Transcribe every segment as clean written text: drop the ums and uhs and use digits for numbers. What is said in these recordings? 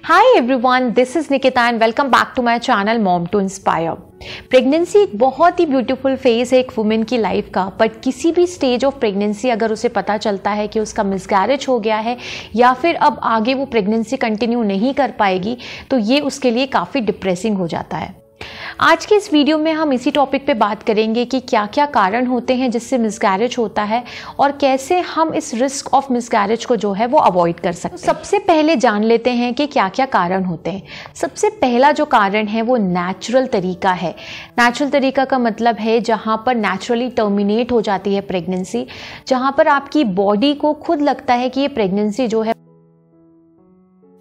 Hi everyone, this is Nikita and welcome back to my channel Mom to Inspire. Pregnancy एक बहुत ही beautiful phase है एक women की life का, but किसी भी स्टेज ऑफ प्रेगनेंसी अगर उसे पता चलता है कि उसका मिसकैरेज हो गया है या फिर अब आगे वो प्रेगनेंसी कंटिन्यू नहीं कर पाएगी, तो ये उसके लिए काफ़ी डिप्रेसिंग हो जाता है। आज के इस वीडियो में हम इसी टॉपिक पे बात करेंगे कि क्या क्या कारण होते हैं जिससे मिसकैरेज होता है और कैसे हम इस रिस्क ऑफ मिसकैरेज को जो है वो अवॉइड कर सकते हैं। सबसे पहले जान लेते हैं कि क्या क्या कारण होते हैं। सबसे पहला जो कारण है वो नेचुरल तरीका है। नेचुरल तरीका का मतलब है जहाँ पर नेचुरली टर्मिनेट हो जाती है प्रेगनेंसी, जहाँ पर आपकी बॉडी को खुद लगता है कि ये प्रेगनेंसी जो है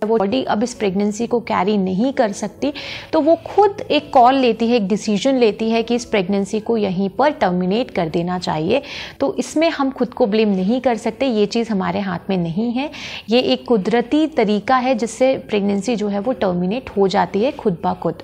वो बॉडी अब इस प्रेगनेंसी को कैरी नहीं कर सकती, तो वो खुद एक कॉल लेती है, एक डिसीजन लेती है कि इस प्रेगनेंसी को यहीं पर टर्मिनेट कर देना चाहिए। तो इसमें हम खुद को ब्लेम नहीं कर सकते, ये चीज़ हमारे हाथ में नहीं है। ये एक कुदरती तरीका है जिससे प्रेगनेंसी जो है वो टर्मिनेट हो जाती है खुद ब खुद।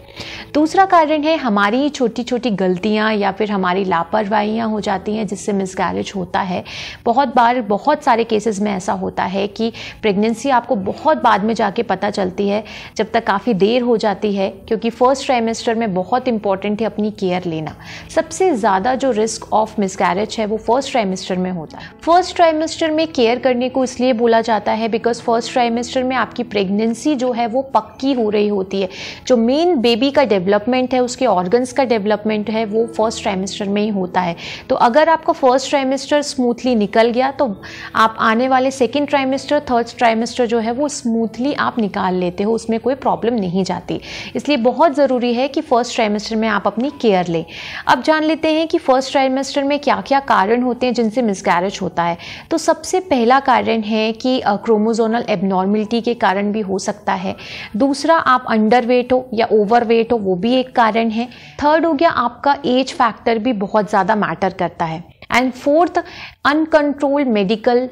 दूसरा कारण है हमारी छोटी छोटी गलतियाँ या फिर हमारी लापरवाहियाँ हो जाती हैं जिससे मिसकैरेज होता है। बहुत बार बहुत सारे केसेस में ऐसा होता है कि प्रेगनेंसी आपको बहुत बाद में जाके पता चलती है, जब तक काफ़ी देर हो जाती है, क्योंकि फर्स्ट ट्राइमेस्टर में बहुत इंपॉर्टेंट है अपनी केयर लेना। सबसे ज़्यादा जो रिस्क ऑफ मिसकैरेज है वो फर्स्ट ट्राइमेस्टर में होता है। फर्स्ट ट्राइमेस्टर में केयर करने को इसलिए बोला जाता है बिकॉज फर्स्ट ट्राइमेस्टर में आपकी प्रेगनेंसी जो है वो पक्की हो रही होती है। जो मेन बेबी का डेवलपमेंट है, उसके ऑर्गन्स का डेवलपमेंट है, वो फर्स्ट ट्राइमेस्टर में ही होता है। तो अगर आपका फर्स्ट ट्राइमेस्टर स्मूथली निकल गया तो आप आने वाले सेकेंड ट्राइमेस्टर, थर्ड ट्राइमेस्टर जो है वो स्मूथली आप निकाल लेते हो, उसमें कोई प्रॉब्लम नहीं जाती। इसलिए बहुत ज़रूरी है कि फर्स्ट ट्राइमेस्टर में आप अपनी केयर लें। अब जान लेते हैं कि फर्स्ट ट्राइमेस्टर में क्या क्या कारण होते हैं जिनसे मिसकैरेज होता है। तो सबसे पहला कारण है कि क्रोमोसोमल एबनॉर्मलिटी के कारण भी हो सकता है। दूसरा, आप अंडरवेट हो या ओवरवेट हो, वो भी एक कारण है। थर्ड हो गया आपका एज फैक्टर भी बहुत ज़्यादा मैटर करता है। And fourth, uncontrolled medical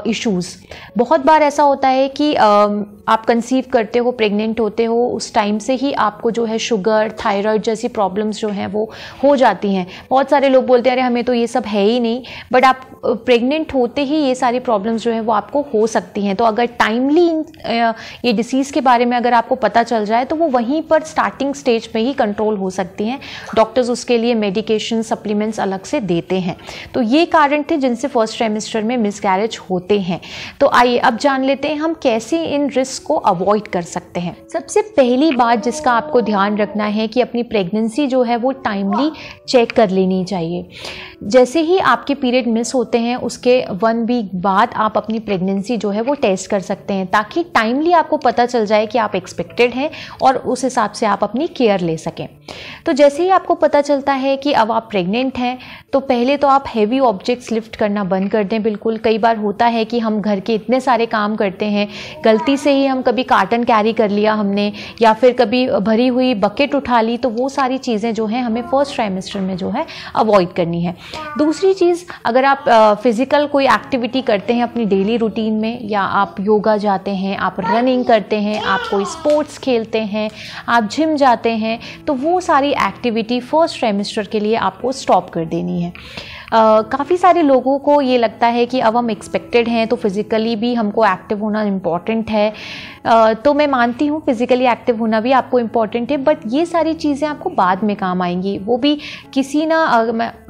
issues. बहुत बार ऐसा होता है कि आप कंसीव करते हो, प्रेग्नेंट होते हो, उस टाइम से ही आपको जो है शुगर, थायराइड जैसी प्रॉब्लम्स जो हैं वो हो जाती हैं। बहुत सारे लोग बोलते हैं अरे हमें तो ये सब है ही नहीं, बट आप प्रेग्नेंट होते ही ये सारी प्रॉब्लम्स जो है वो आपको हो सकती हैं। तो अगर टाइमली ये डिसीज़ के बारे में अगर आपको पता चल जाए तो वो वहीं पर स्टार्टिंग स्टेज पे ही कंट्रोल हो सकती हैं। डॉक्टर्स उसके लिए मेडिकेशन, सप्लीमेंट्स अलग से देते हैं। तो ये कारण थे जिनसे फर्स्ट ट्राइमेस्टर में मिसकैरेज होते हैं। तो आइए अब जान लेते हैं हम कैसे इन रिस्क को अवॉइड कर सकते हैं। सबसे पहली बात जिसका आपको ध्यान रखना है कि अपनी प्रेगनेंसी जो है वो टाइमली चेक कर लेनी चाहिए। जैसे ही आपके पीरियड मिस होते हैं उसके 1 वीक बाद आप अपनी प्रेगनेंसी जो है वो टेस्ट कर सकते हैं, ताकि टाइमली आपको पता चल जाए कि आप एक्सपेक्टेड हैं और उस हिसाब से आप अपनी केयर ले सकें। तो जैसे ही आपको पता चलता है कि अब आप प्रेग्नेंट हैं तो पहले तो आप हैवी ऑब्जेक्ट्स लिफ्ट करना बंद कर दें। बिल्कुल, कई बार होता है कि हम घर के इतने सारे काम करते हैं, गलती से ही हम कभी कार्टन कैरी कर लिया हमने या फिर कभी भरी हुई बकेट उठा ली, तो वो सारी चीज़ें जो हैं हमें फर्स्ट ट्राइमेस्टर में जो है अवॉइड करनी है। दूसरी चीज़, अगर आप फिज़िकल कोई एक्टिविटी करते हैं अपनी डेली रूटीन में, या आप योगा जाते हैं, आप रनिंग करते हैं, आप कोई स्पोर्ट्स खेलते हैं, आप जिम जाते हैं, तो वो सारी एक्टिविटी फर्स्ट ट्राइमेस्टर के लिए आपको स्टॉप कर देनी है। काफ़ी सारे लोगों को ये लगता है कि अब हम एक्सपेक्टेड हैं तो फिज़िकली भी हमको एक्टिव होना इम्पॉर्टेंट है। तो मैं मानती हूँ फिज़िकली एक्टिव होना भी आपको इम्पॉर्टेंट है, बट ये सारी चीज़ें आपको बाद में काम आएंगी। वो भी किसी ना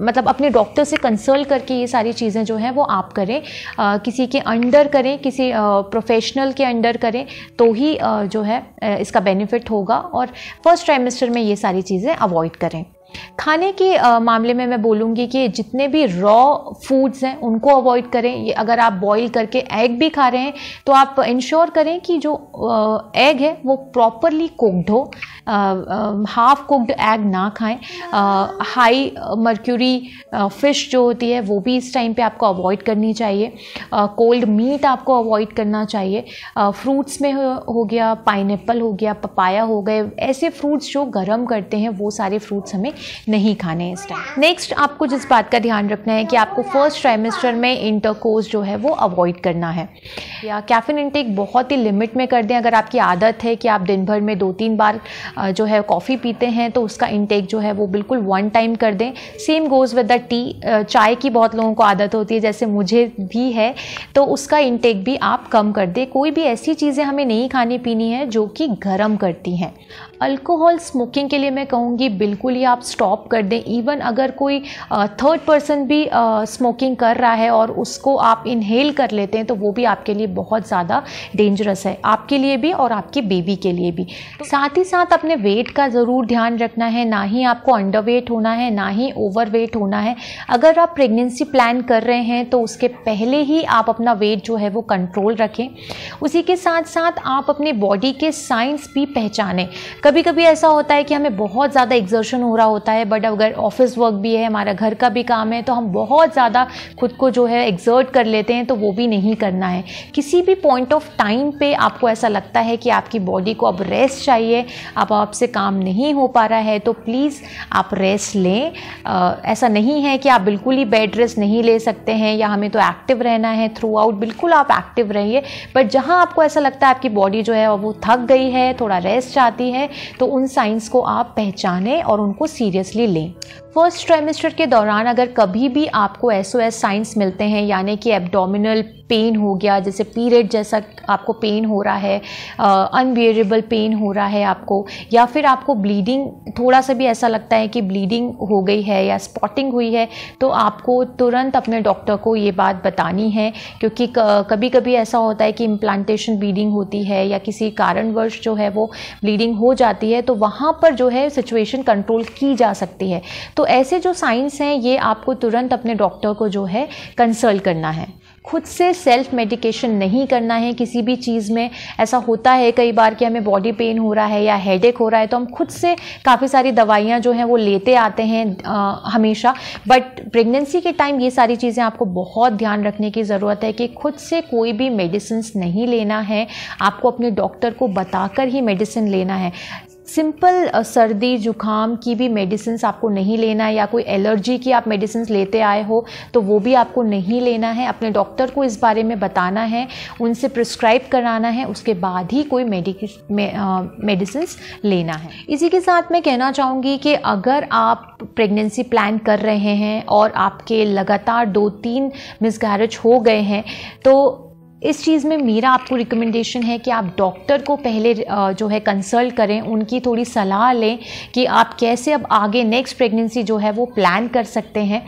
मतलब अपने डॉक्टर से कंसल्ट करके ये सारी चीज़ें जो हैं वो आप करें, किसी के अंडर करें, किसी प्रोफेशनल के अंडर करें, तो ही जो है इसका बेनिफिट होगा। और फर्स्ट ट्राइमेस्टर में ये सारी चीज़ें अवॉइड करें। खाने के मामले में मैं बोलूँगी कि जितने भी रॉ फूड्स हैं उनको अवॉइड करें। ये अगर आप बॉईल करके एग भी खा रहे हैं तो आप इंश्योर करें कि जो एग है वो प्रॉपरली कुक्ड हो। हाफ कुक्ड एग ना खाएं। हाई मर्क्यूरी फ़िश जो होती है वो भी इस टाइम पे आपको अवॉइड करनी चाहिए। कोल्ड मीट आपको अवॉइड करना चाहिए। फ्रूट्स में हो गया, पाइनएप्पल हो गया, पपाया हो गए, ऐसे फ्रूट्स जो गर्म करते हैं वो सारे फ्रूट्स हमें नहीं खाने इस टाइम। नेक्स्ट आपको जिस बात का ध्यान रखना है कि आपको फर्स्ट ट्राइमेस्टर में इंटरकोर्स जो है वो अवॉइड करना है, या कैफीन इंटेक बहुत ही लिमिट में कर दें। अगर आपकी आदत है कि आप दिन भर में 2-3 बार जो है कॉफ़ी पीते हैं तो उसका इंटेक जो है वो बिल्कुल 1 टाइम कर दें। Same goes with the T, चाय की बहुत लोगों को आदत होती है, जैसे मुझे भी है, तो उसका इंटेक भी आप कम कर दें। कोई भी ऐसी चीज़ें हमें नहीं खानी पीनी है जो कि गर्म करती हैं। अल्कोहल स्मोकिंग के लिए मैं कहूँगी बिल्कुल ही आप स्टॉप कर दें। इवन अगर कोई थर्ड पर्सन भी स्मोकिंग कर रहा है और उसको आप इनहेल कर लेते हैं तो वो भी आपके लिए बहुत ज़्यादा डेंजरस है, आपके लिए भी और आपकी बेबी के लिए भी। तो साथ ही साथ अपने वेट का ज़रूर ध्यान रखना है, ना ही आपको अंडरवेट होना है ना ही ओवरवेट होना है। अगर आप प्रेगनेंसी प्लान कर रहे हैं तो उसके पहले ही आप अपना वेट जो है वो कंट्रोल रखें। उसी के साथ साथ आप अपने बॉडी के साइंस भी पहचानें। कभी कभी ऐसा होता है कि हमें बहुत ज़्यादा एक्सर्शन हो रहा होता है, बट अगर ऑफिस वर्क भी है, हमारा घर का भी काम है, तो हम बहुत ज़्यादा खुद को जो है एक्सर्ट कर लेते हैं, तो वो भी नहीं करना है। किसी भी पॉइंट ऑफ टाइम पे आपको ऐसा लगता है कि आपकी बॉडी को अब रेस्ट चाहिए, अब आपसे काम नहीं हो पा रहा है, तो प्लीज़ आप रेस्ट लें। ऐसा नहीं है कि आप बिल्कुल ही बेड रेस्ट नहीं ले सकते हैं या हमें तो एक्टिव रहना है थ्रू आउट, बिल्कुल आप एक्टिव रहिए, बट जहाँ आपको ऐसा लगता है आपकी बॉडी जो है वो थक गई है, थोड़ा रेस्ट चाहती है, तो उन साइंस को आप पहचानें और उनको सीरियसली लें। फर्स्ट ट्राइमेस्टर के दौरान अगर कभी भी आपको SOS साइंस मिलते हैं, यानी कि एब्डोमिनल पेन हो गया, जैसे पीरियड जैसा आपको पेन हो रहा है, अनबियरेबल पेन हो रहा है आपको, या फिर आपको ब्लीडिंग, थोड़ा सा भी ऐसा लगता है कि ब्लीडिंग हो गई है या स्पॉटिंग हुई है, तो आपको तुरंत अपने डॉक्टर को ये बात बतानी है। क्योंकि कभी कभी ऐसा होता है कि इम्प्लांटेशन ब्लीडिंग होती है या किसी कारणवश जो है वो ब्लीडिंग हो जाती है, तो वहाँ पर जो है सिचुएशन कंट्रोल की जा सकती है। तो ऐसे जो साइंस हैं ये आपको तुरंत अपने डॉक्टर को जो है कंसल्ट करना है। खुद से सेल्फ मेडिकेशन नहीं करना है किसी भी चीज़ में। ऐसा होता है कई बार कि हमें बॉडी पेन हो रहा है या हेडेक हो रहा है तो हम खुद से काफ़ी सारी दवाइयाँ जो हैं वो लेते आते हैं हमेशा, बट प्रेगनेंसी के टाइम ये सारी चीज़ें आपको बहुत ध्यान रखने की ज़रूरत है कि खुद से कोई भी मेडिसिन नहीं लेना है, आपको अपने डॉक्टर को बताकर ही मेडिसिन लेना है। सिंपल सर्दी जुकाम की भी मेडिसिन आपको नहीं लेना है, या कोई एलर्जी की आप मेडिसिन लेते आए हो तो वो भी आपको नहीं लेना है। अपने डॉक्टर को इस बारे में बताना है, उनसे प्रिस्क्राइब कराना है, उसके बाद ही कोई मेडिसिन लेना है। इसी के साथ मैं कहना चाहूँगी कि अगर आप प्रेगनेंसी प्लान कर रहे हैं और आपके लगातार 2-3 मिसकैरेज हो गए हैं, तो इस चीज़ में मेरा आपको रिकमेंडेशन है कि आप डॉक्टर को पहले जो है कंसल्ट करें, उनकी थोड़ी सलाह लें कि आप कैसे अब आगे नेक्स्ट प्रेगनेंसी जो है वो प्लान कर सकते हैं।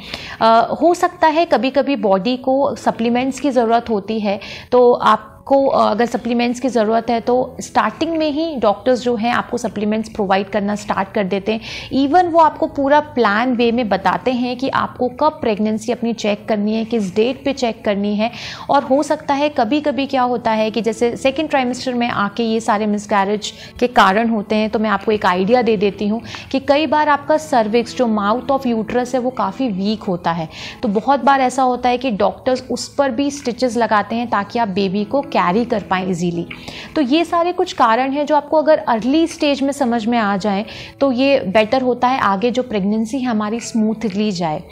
हो सकता है कभी कभी बॉडी को सप्लीमेंट्स की ज़रूरत होती है, तो आप को अगर सप्लीमेंट्स की ज़रूरत है तो स्टार्टिंग में ही डॉक्टर्स जो हैं आपको सप्लीमेंट्स प्रोवाइड करना स्टार्ट कर देते हैं। इवन वो आपको पूरा प्लान वे में बताते हैं कि आपको कब प्रेगनेंसी अपनी चेक करनी है, किस डेट पे चेक करनी है। और हो सकता है कभी कभी क्या होता है कि जैसे सेकेंड ट्राइमेस्टर में आके ये सारे मिसकैरेज के कारण होते हैं, तो मैं आपको एक आइडिया दे देती हूँ कि कई बार आपका सर्विक्स जो माउथ ऑफ यूट्रस है वो काफ़ी वीक होता है, तो बहुत बार ऐसा होता है कि डॉक्टर्स उस पर भी स्टिचेस लगाते हैं ताकि आप बेबी को कैरी कर पाएँ इजीली। तो ये सारे कुछ कारण हैं जो आपको अगर अर्ली स्टेज में समझ में आ जाए तो ये बेटर होता है, आगे जो प्रेगनेंसी हमारी स्मूथली जाए।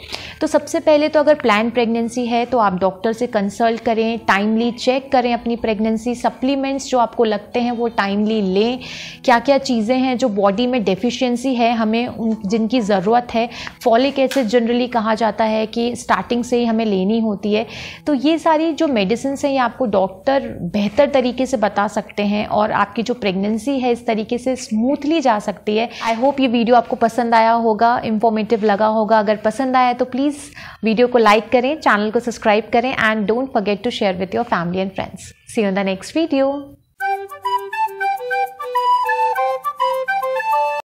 तो सबसे पहले तो अगर प्लान प्रेगनेंसी है तो आप डॉक्टर से कंसल्ट करें, टाइमली चेक करें अपनी प्रेगनेंसी, सप्लीमेंट्स जो आपको लगते हैं वो टाइमली लें। क्या क्या चीज़ें हैं जो बॉडी में डेफिशिएंसी है हमें जिनकी ज़रूरत है, फॉलिक एसिड जनरली कहा जाता है कि स्टार्टिंग से ही हमें लेनी होती है। तो ये सारी जो मेडिसिन हैं ये आपको डॉक्टर बेहतर तरीके से बता सकते हैं और आपकी जो प्रेगनेंसी है इस तरीके से स्मूथली जा सकती है। आई होप ये वीडियो आपको पसंद आया होगा, इंफॉर्मेटिव लगा होगा। अगर पसंद आया तो प्लीज़ वीडियो को लाइक करें, चैनल को सब्सक्राइब करें and don't forget to share with your family and friends. See you in the next video.